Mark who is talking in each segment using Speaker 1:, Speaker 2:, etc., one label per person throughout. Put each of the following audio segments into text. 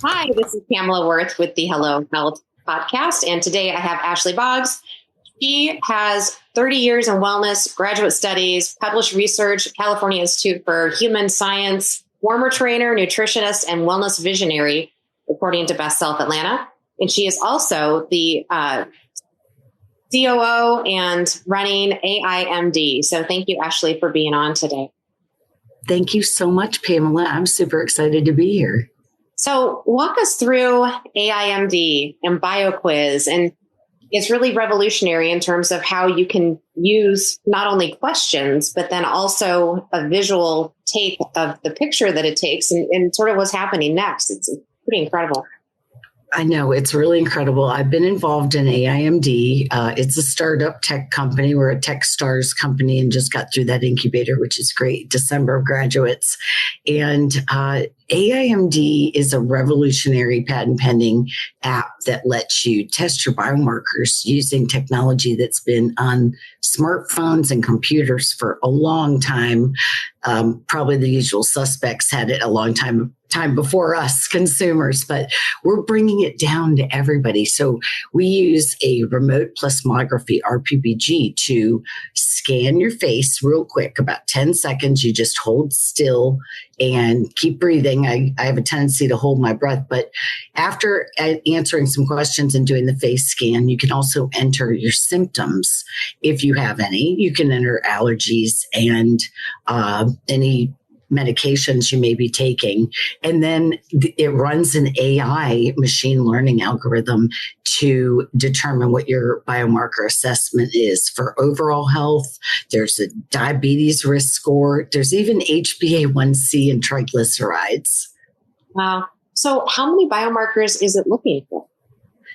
Speaker 1: Hi, this is Pamela Worth with the Hello Health podcast. And today I have Ashley Boggs. She has 30 years in wellness, graduate studies, published research, California Institute for Human Science, former trainer, nutritionist, and wellness visionary, according to Best Self Atlanta. And she is also the COO and running AIMD. So thank you, Ashley, for being on today.
Speaker 2: Thank you so much, Pamela. I'm super excited to be here.
Speaker 1: So walk us through AIMD and BioQuiz. And it's really revolutionary in terms of how you can use not only questions, but then also a visual take of the picture that it takes and sort of what's happening next. It's pretty incredible.
Speaker 2: I know, it's really incredible. I've been involved in AIMD. It's a startup tech company. We're a tech stars company and just got through that incubator, which is great. December of graduates. And AIMD is a revolutionary patent pending app that lets you test your biomarkers using technology that's been on smartphones and computers for a long time. Probably the usual suspects had it a long time before us consumers, but we're bringing it down to everybody. So we use a remote plasmography, RPPG, to scan your face real quick, about 10 seconds. You just hold still and keep breathing. I have a tendency to hold my breath, but after answering some questions and doing the face scan, you can also enter your symptoms if you have any. You can enter allergies and any medications you may be taking. And then it runs an AI machine learning algorithm to determine what your biomarker assessment is for overall health. There's a diabetes risk score. There's even HbA1c and triglycerides.
Speaker 1: Wow. So how many biomarkers is it looking for?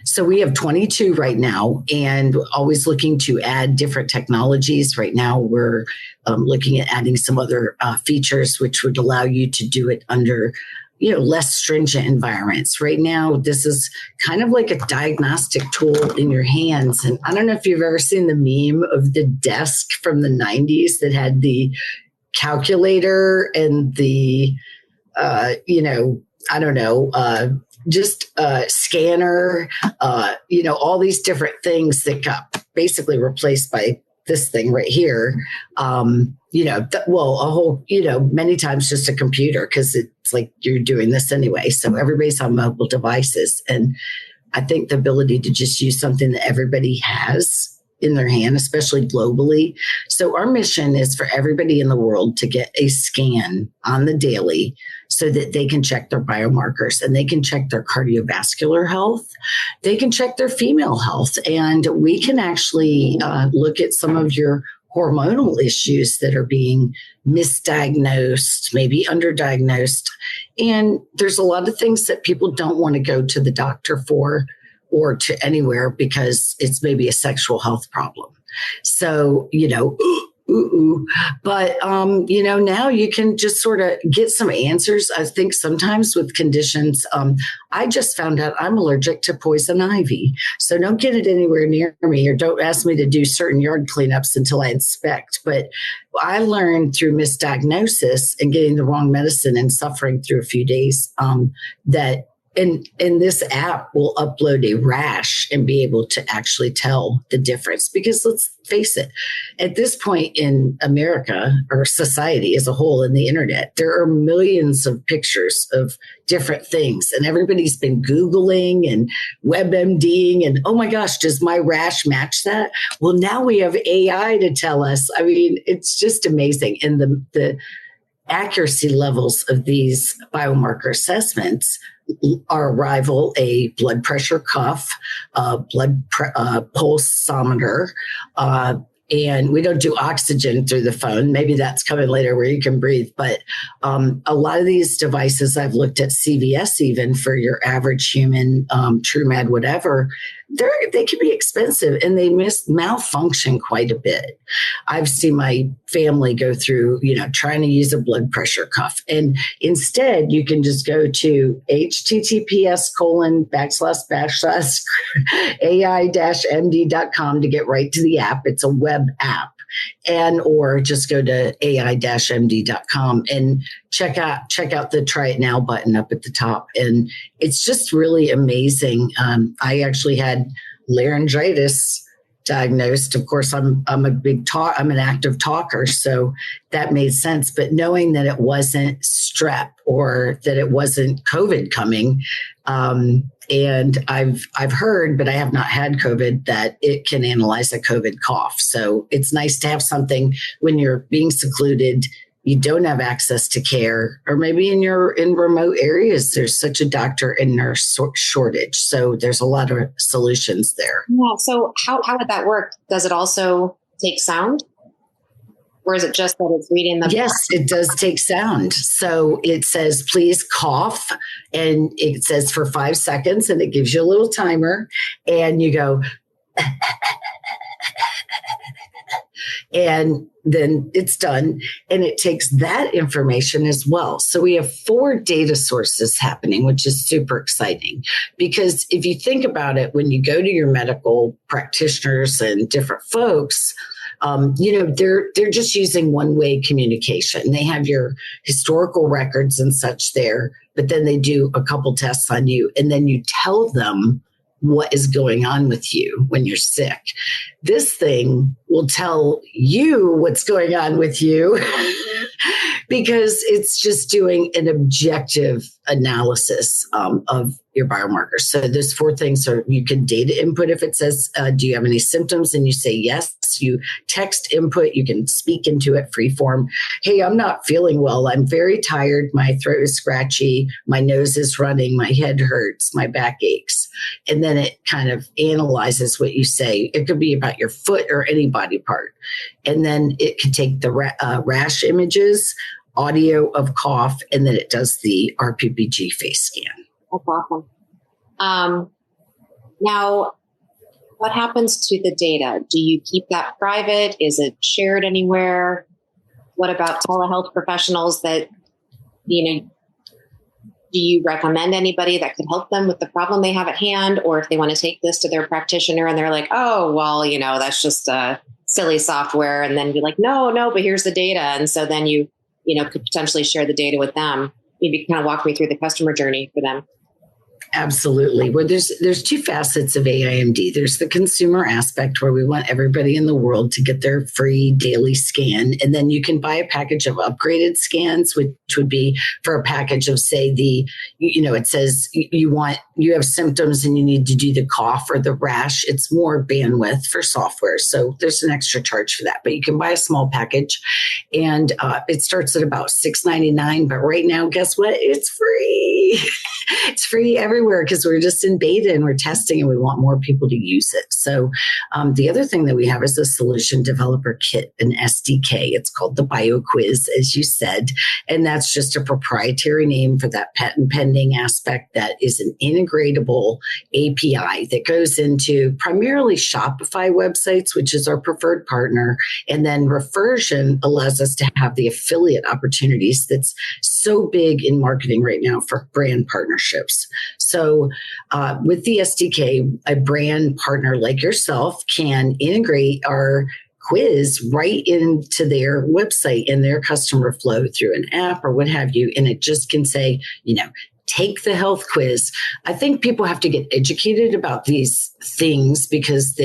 Speaker 2: So we have 22 right now and always looking to add different technologies. Right now, we're looking at adding some other features which would allow you to do it under less stringent environments. Right now, this is kind of like a diagnostic tool in your hands. And I don't know if you've ever seen the meme of the desk from the 90s that had the calculator and the, scanner, all these different things that got basically replaced by this thing right here. Many times just a computer, because it's like you're doing this anyway. So everybody's on mobile devices. And I think the ability to just use something that everybody has in their hand, especially globally. So our mission is for everybody in the world to get a scan on the daily so that they can check their biomarkers and they can check their cardiovascular health. They can check their female health. And we can actually look at some of your hormonal issues that are being misdiagnosed, maybe underdiagnosed. And there's a lot of things that people don't want to go to the doctor for or to anywhere because it's maybe a sexual health problem. So, but, now you can just sort of get some answers. I think sometimes with conditions, I just found out I'm allergic to poison ivy. So don't get it anywhere near me or don't ask me to do certain yard cleanups until I inspect. But I learned through misdiagnosis and getting the wrong medicine and suffering through a few days that And this app will upload a rash and be able to actually tell the difference. Because let's face it, at this point in America or society as a whole in the internet, there are millions of pictures of different things. And everybody's been Googling and WebMDing and, oh my gosh, does my rash match that? Well, now we have AI to tell us. I mean, it's just amazing. And the accuracy levels of these biomarker assessments are rival a blood pressure cuff, pulsometer, and we don't do oxygen through the phone. Maybe that's coming later where you can breathe. But a lot of these devices, I've looked at CVS even for your average human, TrueMed, whatever, they can be expensive and they malfunction quite a bit. I've seen my family go through, trying to use a blood pressure cuff. And instead, you can just go to https:// ai-md.com to get right to the app. It's a web app. and or just go to ai-md.com and check out the Try It Now button up at the top. And it's just really amazing. I actually had laryngitis diagnosed. Of course, I'm an active talker, so that made sense. But knowing that it wasn't strep or that it wasn't COVID coming, and I've heard, but I have not had COVID, that it can analyze a COVID cough. So it's nice to have something when you're being secluded, you don't have access to care, or maybe in remote areas, there's such a doctor and nurse shortage. So there's a lot of solutions there.
Speaker 1: Yeah. So how would that work? Does it also take sound? Or is it just that it's reading the?
Speaker 2: Yes, it does take sound. So it says, please cough. And it says for 5 seconds, and it gives you a little timer. And you go, and then it's done. And it takes that information as well. So we have 4 data sources happening, which is super exciting. Because if you think about it, when you go to your medical practitioners and different folks, they're just using one-way communication. They have your historical records and such there, but then they do a couple tests on you, and then you tell them what is going on with you when you're sick. This thing will tell you what's going on with you because it's just doing an objective analysis of your biomarkers. So there's 4 things. So you can data input if it says, do you have any symptoms? And you say yes. You text input. You can speak into it free form. Hey, I'm not feeling well. I'm very tired. My throat is scratchy. My nose is running. My head hurts. My back aches. And then it kind of analyzes what you say. It could be about your foot or any body part. And then it can take the rash images, audio of cough, and then it does the RPPG face scan.
Speaker 1: That's awesome. Now, what happens to the data? Do you keep that private? Is it shared anywhere? What about telehealth professionals that, do you recommend anybody that could help them with the problem they have at hand? Or if they want to take this to their practitioner and they're like, oh, well, that's just silly software. And then be like, no, but here's the data. And so then you could potentially share the data with them. Maybe kind of walk me through the customer journey for them.
Speaker 2: Absolutely. Well, there's 2 facets of AIMD. There's the consumer aspect where we want everybody in the world to get their free daily scan. And then you can buy a package of upgraded scans, which would be for a package of, say, it says you have symptoms and you need to do the cough or the rash. It's more bandwidth for software. So there's an extra charge for that. But you can buy a small package, and it starts at about $6.99. But right now, guess what? It's free. It's free everywhere because we're just in beta and we're testing and we want more people to use it. So the other thing that we have is a solution developer kit, an SDK. It's called the BioQuiz, as you said. And that's just a proprietary name for that patent pending aspect that is an integratable API that goes into primarily Shopify websites, which is our preferred partner. And then Reversion allows us to have the affiliate opportunities that's so big in marketing right now for brand partnerships. So with the SDK, a brand partner like yourself can integrate our quiz right into their website and their customer flow through an app or what have you. And it just can say, take the health quiz. I think people have to get educated about these things because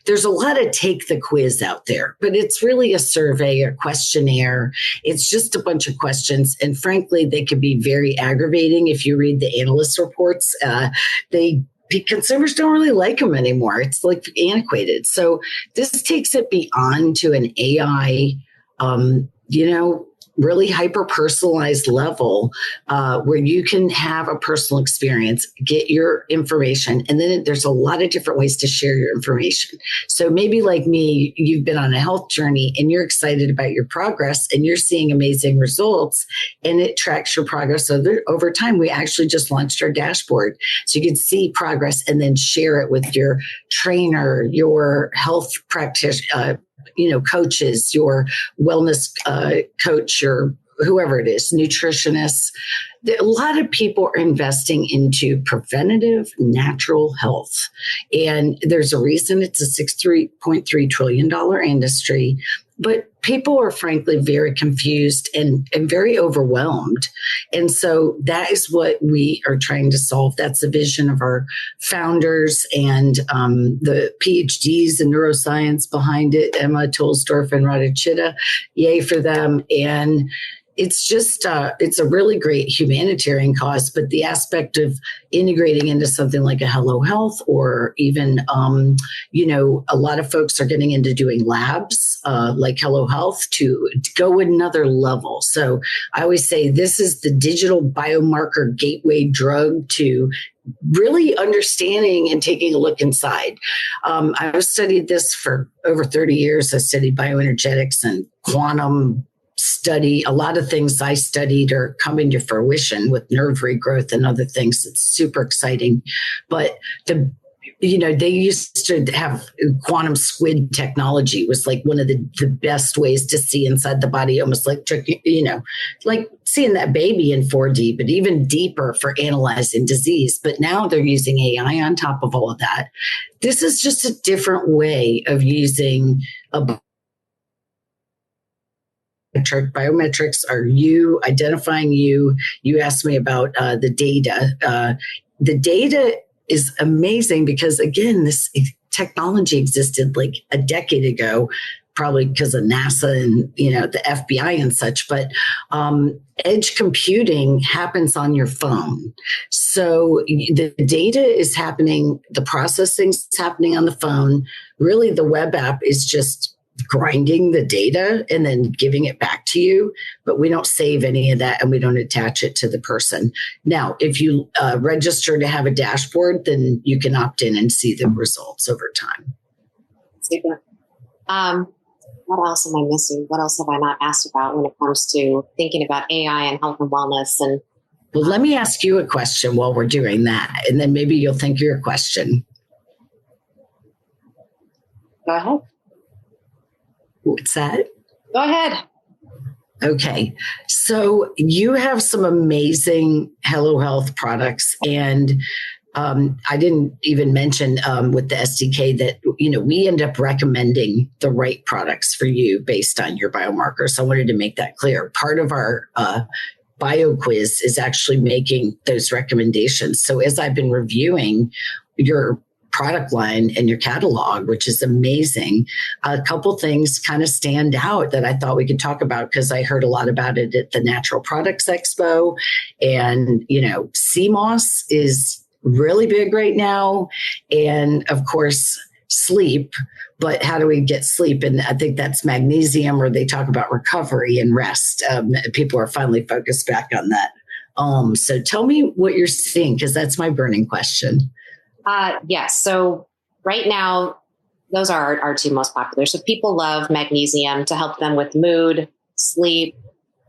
Speaker 2: there's a lot of take the quiz out there, but it's really a survey or questionnaire. It's just a bunch of questions. And frankly, they can be very aggravating if you read the analyst reports. Consumers don't really like them anymore. It's like antiquated. So this takes it beyond to an AI, really hyper-personalized level where you can have a personal experience, get your information, and then there's a lot of different ways to share your information. So maybe like me, you've been on a health journey and you're excited about your progress and you're seeing amazing results and it tracks your progress. So over time, we actually just launched our dashboard. So you can see progress and then share it with your trainer, your health practitioner, coaches, your wellness coach, or whoever it is, nutritionists, A lot of people are investing into preventative natural health. And there's a reason it's a $63.3 trillion industry. But people are frankly very confused and very overwhelmed. And so that is what we are trying to solve. That's the vision of our founders and the PhDs in neuroscience behind it, Emma Tollsdorf and Radhachita. Yay for them. And it's just, it's a really great humanitarian cause, but the aspect of integrating into something like a Hello Health or even, a lot of folks are getting into doing labs like Hello Health to go another level. So I always say this is the digital biomarker gateway drug to really understanding and taking a look inside. I've studied this for over 30 years. I studied bioenergetics and quantum study. A lot of things I studied are coming to fruition with nerve regrowth and other things. It's super exciting. But they used to have quantum squid technology was like one of the best ways to see inside the body, almost like, like seeing that baby in 4D, but even deeper for analyzing disease. But now they're using AI on top of all of that. This is just a different way of using biometrics are you identifying you. You asked me about the data. The data is amazing because, again, this technology existed like a decade ago, probably because of NASA and, the FBI and such. But edge computing happens on your phone. So the data is happening, the processing's happening on the phone. Really, the web app is just grinding the data and then giving it back to you, but we don't save any of that and we don't attach it to the person. Now, if you register to have a dashboard, then you can opt in and see the results over time.
Speaker 1: Super. What else am I missing? What else have I not asked about when it comes to thinking about AI and health and wellness? And
Speaker 2: well, let me ask you a question while we're doing that, and then maybe you'll think of your question.
Speaker 1: Go ahead.
Speaker 2: What's that?
Speaker 1: Go ahead.
Speaker 2: Okay. So you have some amazing Hello Health products. And I didn't even mention with the SDK that, we end up recommending the right products for you based on your biomarkers. So I wanted to make that clear. Part of our bio quiz is actually making those recommendations. So as I've been reviewing your product line and your catalog, which is amazing, a couple things kind of stand out that I thought we could talk about because I heard a lot about it at the Natural Products Expo. And, CMOS is really big right now. And of course, sleep. But how do we get sleep? And I think that's magnesium, or they talk about recovery and rest. People are finally focused back on that. So tell me what you're seeing, because that's my burning question.
Speaker 1: Yes. So right now, those are our two most popular. So people love magnesium to help them with mood, sleep.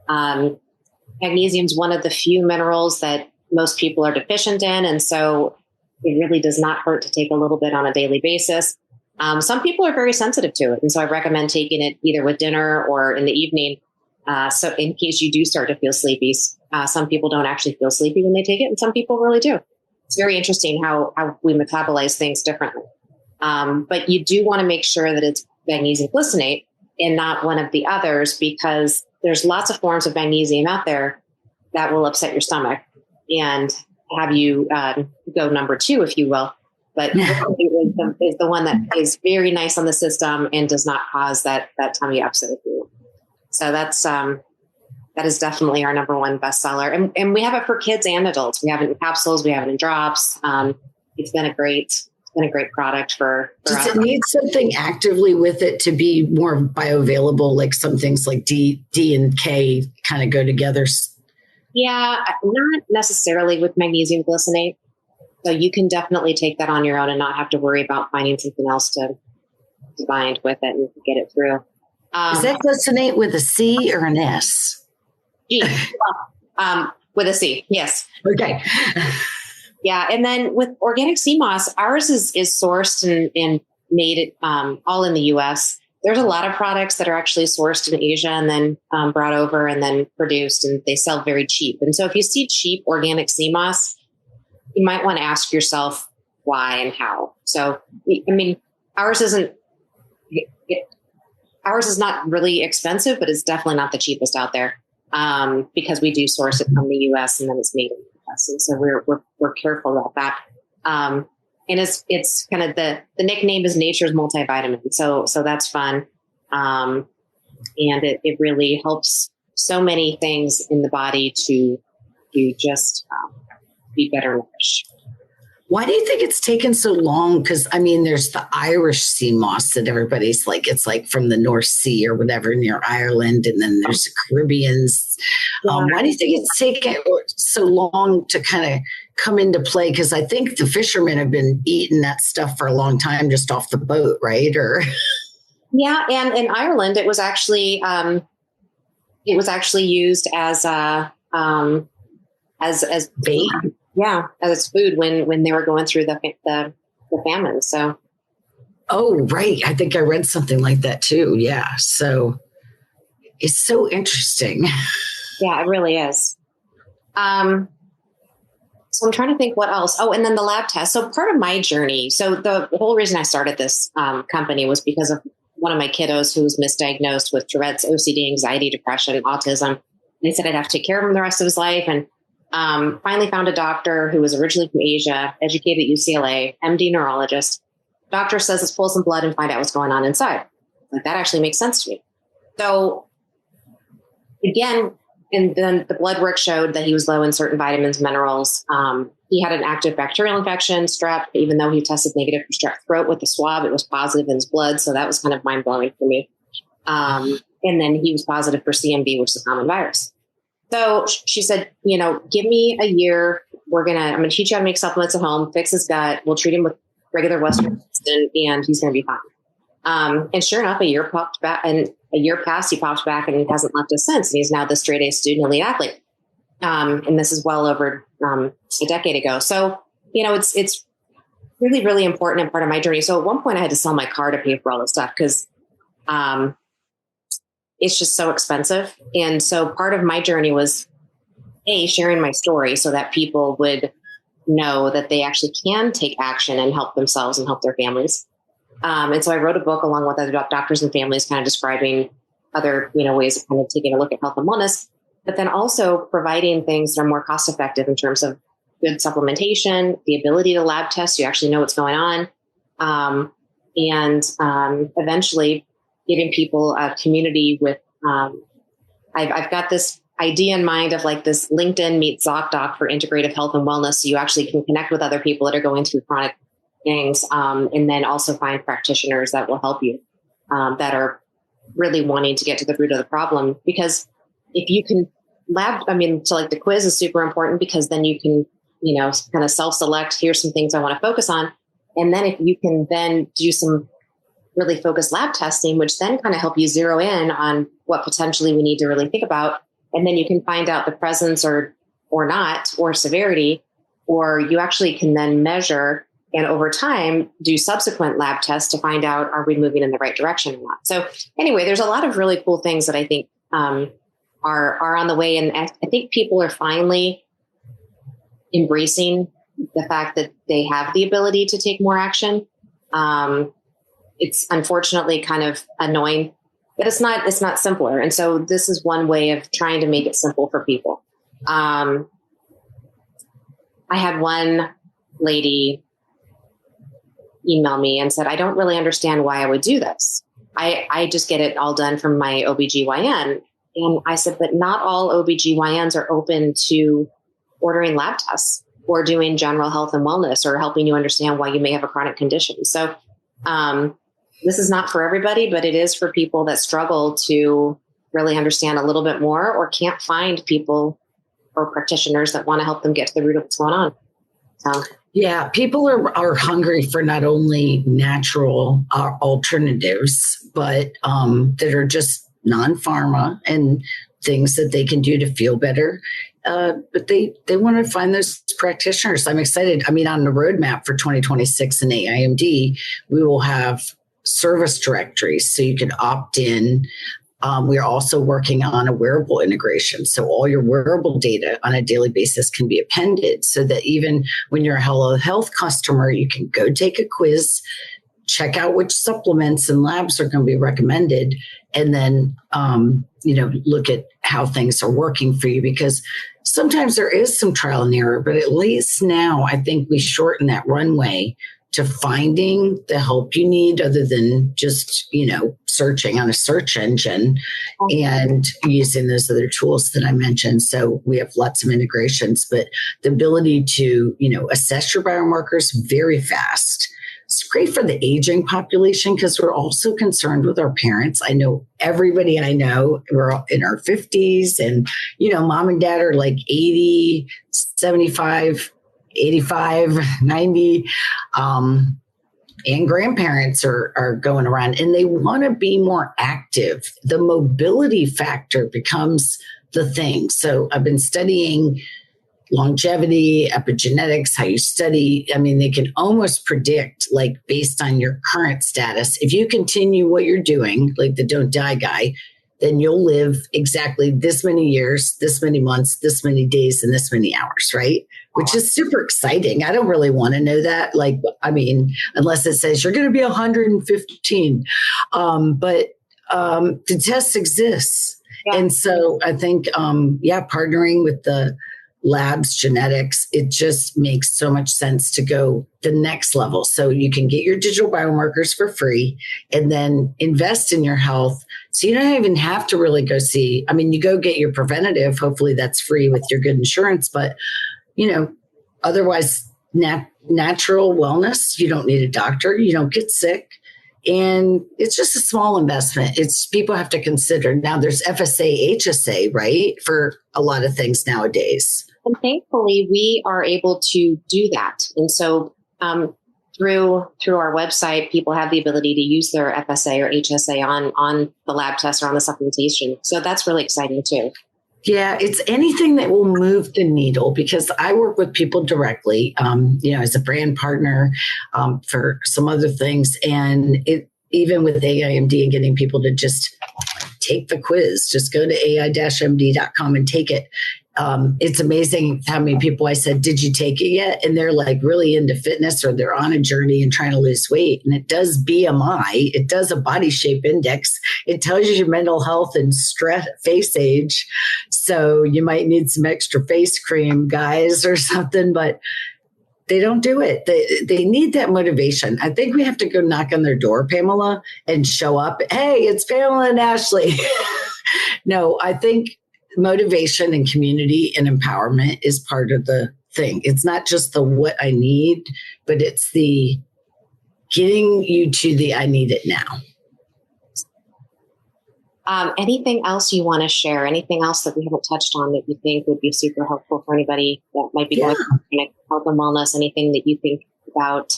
Speaker 1: Magnesium is one of the few minerals that most people are deficient in. And so it really does not hurt to take a little bit on a daily basis. Some people are very sensitive to it. And so I recommend taking it either with dinner or in the evening. So in case you do start to feel sleepy, some people don't actually feel sleepy when they take it, and some people really do. It's very interesting how we metabolize things differently. But you do want to make sure that it's magnesium glycinate and not one of the others, because there's lots of forms of magnesium out there that will upset your stomach and have you go number two, if you will. But is the one that is very nice on the system and does not cause that tummy upset if you will. So that is definitely our number one bestseller. And we have it for kids and adults. We have it in capsules. We have it in drops. It's been a great product for
Speaker 2: Does it need something actively with it to be more bioavailable, like some things like D and K kind of go together?
Speaker 1: Yeah, not necessarily with magnesium glycinate. So you can definitely take that on your own and not have to worry about finding something else to bind with it and get it through.
Speaker 2: Is that glycinate with a C or an S?
Speaker 1: G. With a C, yes.
Speaker 2: Okay.
Speaker 1: Yeah, and then with organic sea moss, ours is sourced and made it all in the U.S. there's a lot of products that are actually sourced in Asia and then brought over and then produced, and they sell very cheap. And so if you see cheap organic sea moss, you might want to ask yourself why and how. So, I mean, ours isn't, ours is not really expensive, but it's definitely not the cheapest out there because we do source it from the U.S. and then it's made in the U.S. And so we're careful about that. And it's kind of the nickname is nature's multivitamin. So that's fun. And it really helps so many things in the body to just be better nourished.
Speaker 2: Why do you think it's taken so long? Because, I mean, there's the Irish sea moss that everybody's like, it's like from the North Sea or whatever near Ireland. And then there's the Caribbeans. Why do you think it's taken so long to kind of come into play? Because I think the fishermen have been eating that stuff for a long time just off the boat, right? Or
Speaker 1: yeah, and in Ireland, it was actually used as
Speaker 2: bait.
Speaker 1: Yeah, as food when they were going through the famine. So,
Speaker 2: oh right, I think I read something like that too. Yeah, so it's so interesting.
Speaker 1: Yeah, it really is. So I'm trying to think what else. Oh, and then the lab test. So part of my journey. So the whole reason I started this company was because of one of my kiddos who was misdiagnosed with Tourette's, OCD, anxiety, depression, autism. They said I'd have to take care of him the rest of his life, and finally found a doctor who was originally from Asia, educated at UCLA, MD neurologist. Doctor says, let's pull some blood and find out what's going on inside. Like, that actually makes sense to me. So again, and then the blood work showed that he was low in certain vitamins, minerals. He had an active bacterial infection, strep, even though he tested negative for strep throat with the swab, it was positive in his blood. So that was kind of mind blowing for me. And then he was positive for CMV, which is a common virus. So she said, give me a year. I'm going to teach you how to make supplements at home, fix his gut. We'll treat him with regular Western medicine, and he's going to be fine. And sure enough, a year passed, he popped back, and he hasn't left us since. And he's now the straight A student elite athlete. And this is well over a decade ago. So, it's really, really important and part of my journey. So at one point I had to sell my car to pay for all this stuff because, it's just so expensive. And so part of my journey was sharing my story so that people would know that they actually can take action and help themselves and help their families. And so I wrote a book along with other doctors and families, kind of describing other, ways of kind of taking a look at health and wellness, but then also providing things that are more cost effective in terms of good supplementation, the ability to lab test, so you actually know what's going on. And eventually giving people a community with, I've got this idea in mind of like this LinkedIn meets ZocDoc for integrative health and wellness. So you actually can connect with other people that are going through chronic things, and then also find practitioners that will help you, that are really wanting to get to the root of the problem. Because if you can so like the quiz is super important because then you can, kind of self-select, here's some things I want to focus on. And then if you can then do some really focused lab testing, which then kind of help you zero in on what potentially we need to really think about. And then you can find out the presence or not, or severity, or you actually can then measure and over time do subsequent lab tests to find out, are we moving in the right direction or not? So anyway, there's a lot of really cool things that I think are on the way. And I think people are finally embracing the fact that they have the ability to take more action. It's unfortunately kind of annoying, but it's not simpler. And so this is one way of trying to make it simple for people. I had one lady email me and said, I don't really understand why I would do this. I just get it all done from my OBGYN. And I said, but not all OBGYNs are open to ordering lab tests or doing general health and wellness or helping you understand why you may have a chronic condition. So this is not for everybody, but it is for people that struggle to really understand a little bit more or can't find people or practitioners that want to help them get to the root of what's going on. So.
Speaker 2: Yeah, people are hungry for not only natural alternatives, but that are just non-pharma and things that they can do to feel better. But they want to find those practitioners. I'm excited. I mean, on the roadmap for 2026 in AIMD, we will have service directories so you can opt in. We're also working on a wearable integration. So all your wearable data on a daily basis can be appended so that even when you're a Hello Health customer, you can go take a quiz, check out which supplements and labs are going to be recommended, and then, look at how things are working for you, because sometimes there is some trial and error, but at least now I think we shorten that runway to finding the help you need other than just, searching on a search engine and using those other tools that I mentioned. So we have lots of integrations, but the ability to, assess your biomarkers very fast. It's great for the aging population because we're also concerned with our parents. I know everybody I know, we're all in our 50s and, mom and dad are like 80, 75, 85, 90, and grandparents are going around and they want to be more active. The mobility factor becomes the thing. So I've been studying longevity, epigenetics, how you study. I mean, they can almost predict, like based on your current status, if you continue what you're doing, like the don't die guy, then you'll live exactly this many years, this many months, this many days, and this many hours, right? Which is super exciting. I don't really want to know that. Unless it says you're going to be 115. But the test exists. Yeah. And so I think, partnering with the labs, genetics, it just makes so much sense to go the next level. So you can get your digital biomarkers for free and then invest in your health. So you don't even have to really go see, you go get your preventative. Hopefully that's free with your good insurance, but otherwise natural wellness, you don't need a doctor, you don't get sick. And it's just a small investment. It's people have to consider. Now there's FSA, HSA, right? For a lot of things nowadays.
Speaker 1: And thankfully, we are able to do that. And so through our website, people have the ability to use their FSA or HSA on the lab test or on the supplementation. So that's really exciting too.
Speaker 2: Yeah, it's anything that will move the needle because I work with people directly, as a brand partner for some other things. And even with AIMD and getting people to just take the quiz, just go to ai-md.com and take it. It's amazing how many people I said, did you take it yet? And they're like really into fitness or they're on a journey and trying to lose weight. And it does BMI. It does a body shape index. It tells you your mental health and stress, face age. So you might need some extra face cream, guys, or something, but they don't do it. They need that motivation. I think we have to go knock on their door, Pamela, and show up. Hey, it's Pamela and Ashley. No, I think motivation and community and empowerment is part of the thing. It's not just the what I need, but it's the getting you to the I need it now.
Speaker 1: Anything else you want to share? Anything else that we haven't touched on that you think would be super helpful for anybody that might be going through health and wellness? Anything that you think about?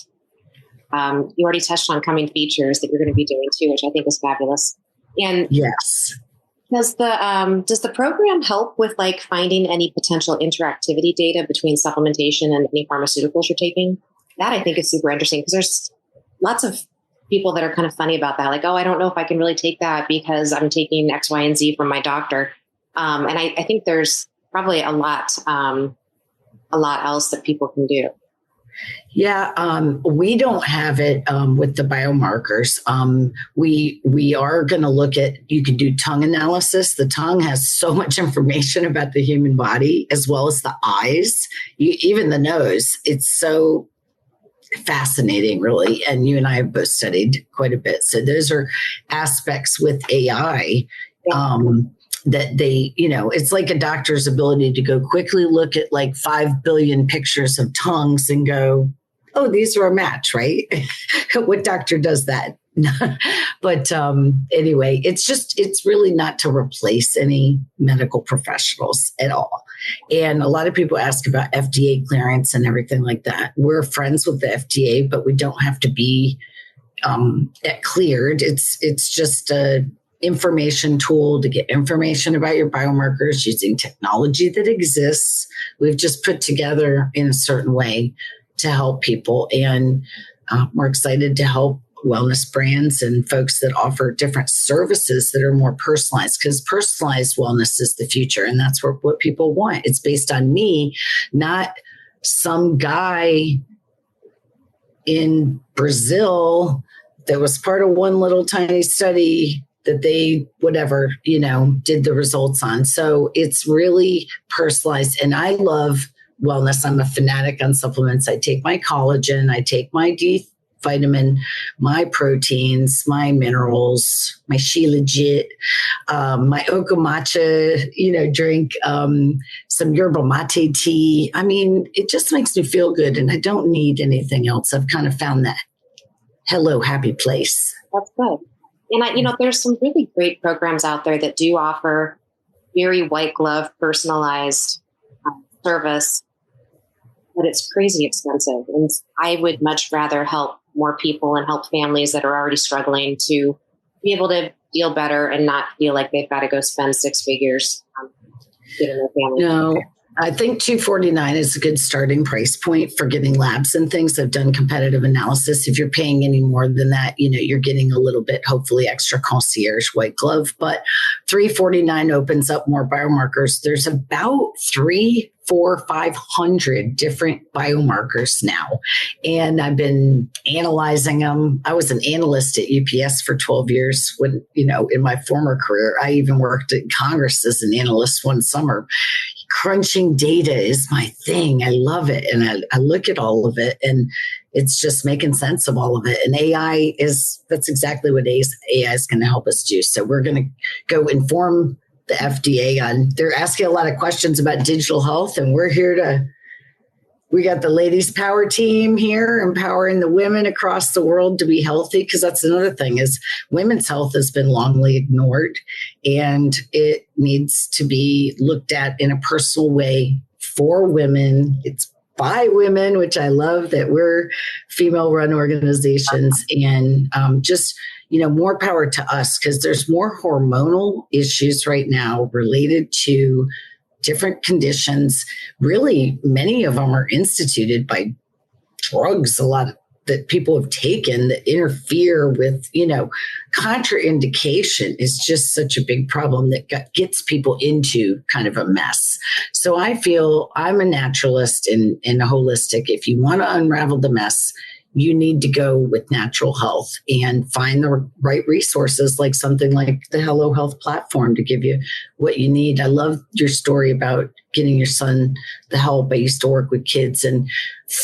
Speaker 1: You already touched on coming features that you're going to be doing too, which I think is fabulous. And
Speaker 2: yes.
Speaker 1: Does the program help with like finding any potential interactivity data between supplementation and any pharmaceuticals you're taking? That I think is super interesting because there's lots of people that are kind of funny about that. Like, oh, I don't know if I can really take that because I'm taking X, Y, and Z from my doctor. And I think there's probably a lot else that people can do.
Speaker 2: Yeah, we don't have it with the biomarkers. We are going to look at, you can do tongue analysis. The tongue has so much information about the human body, as well as the eyes, even the nose. It's so fascinating, really. And you and I have both studied quite a bit. So those are aspects with AI that they, it's like a doctor's ability to go quickly look at like 5 billion pictures of tongues and go, oh, these are a match, right? What doctor does that? But anyway, it's really not to replace any medical professionals at all. And a lot of people ask about FDA clearance and everything like that. We're friends with the FDA, but we don't have to be cleared. It's just a information tool to get information about your biomarkers using technology that exists. We've just put together in a certain way to help people. And we're excited to help wellness brands and folks that offer different services that are more personalized, because personalized wellness is the future. And that's what people want. It's based on me, not some guy in Brazil that was part of one little tiny study that they, whatever, did the results on. So it's really personalized. And I love wellness. I'm a fanatic on supplements. I take my collagen, I take my D vitamin, my proteins, my minerals, my Shilajit, my Oka matcha, drink, some yerba mate tea. I mean, it just makes me feel good and I don't need anything else. I've kind of found that hello, happy place.
Speaker 1: That's good. And there's some really great programs out there that do offer very white glove personalized service, but it's crazy expensive. And I would much rather help more people and help families that are already struggling to be able to feel better and not feel like they've got to go spend six figures getting their family.
Speaker 2: No, I think $249 is a good starting price point for getting labs and things. I've done competitive analysis. If you're paying any more than that, you're getting a little bit, hopefully extra concierge white glove, but $349 opens up more biomarkers. There's about 500 different biomarkers now. And I've been analyzing them. I was an analyst at UPS for 12 years when, in my former career, I even worked at Congress as an analyst one summer. Crunching data is my thing. I love it. And I look at all of it and it's just making sense of all of it. And that's exactly what AI is going to help us do. So we're going to go inform the FDA on, they're asking a lot of questions about digital health, and we got the ladies power team here empowering the women across the world to be healthy. Because that's another thing is women's health has been longly ignored and it needs to be looked at in a personal way for women. It's by women, which I love that we're female run organizations, and more power to us, because there's more hormonal issues right now related to different conditions. Really, many of them are instituted by drugs, a lot that people have taken that interfere with, contraindication is just such a big problem that gets people into kind of a mess. So I feel I'm a naturalist and a holistic. If you want to unravel the mess, you need to go with natural health and find the right resources, like something like the Hello Health platform to give you what you need. I love your story about getting your son the help. I used to work with kids, and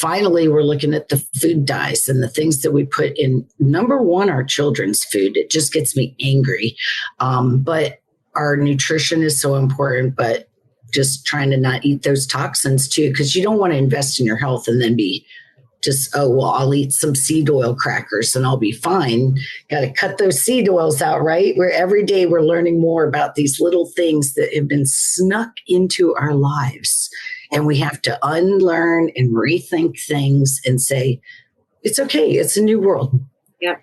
Speaker 2: finally we're looking at the food dyes and the things that we put in. Number one, our children's food. It just gets me angry. But our nutrition is so important, but just trying to not eat those toxins too, because you don't want to invest in your health and then be just, I'll eat some seed oil crackers and I'll be fine. Got to cut those seed oils out, right? Where every day we're learning more about these little things that have been snuck into our lives. And we have to unlearn and rethink things and say, it's okay. It's a new world.
Speaker 1: Yep,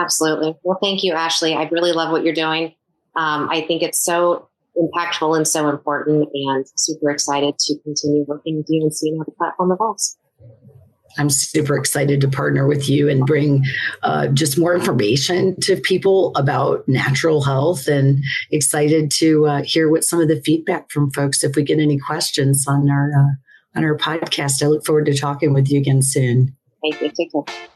Speaker 1: absolutely. Well, thank you, Ashley. I really love what you're doing. I think it's so impactful and so important, and super excited to continue working with you and seeing how the platform evolves.
Speaker 2: I'm super excited to partner with you and bring just more information to people about natural health, and excited to hear what some of the feedback from folks, if we get any questions on our podcast. I look forward to talking with you again soon.
Speaker 1: Thank you. Take care.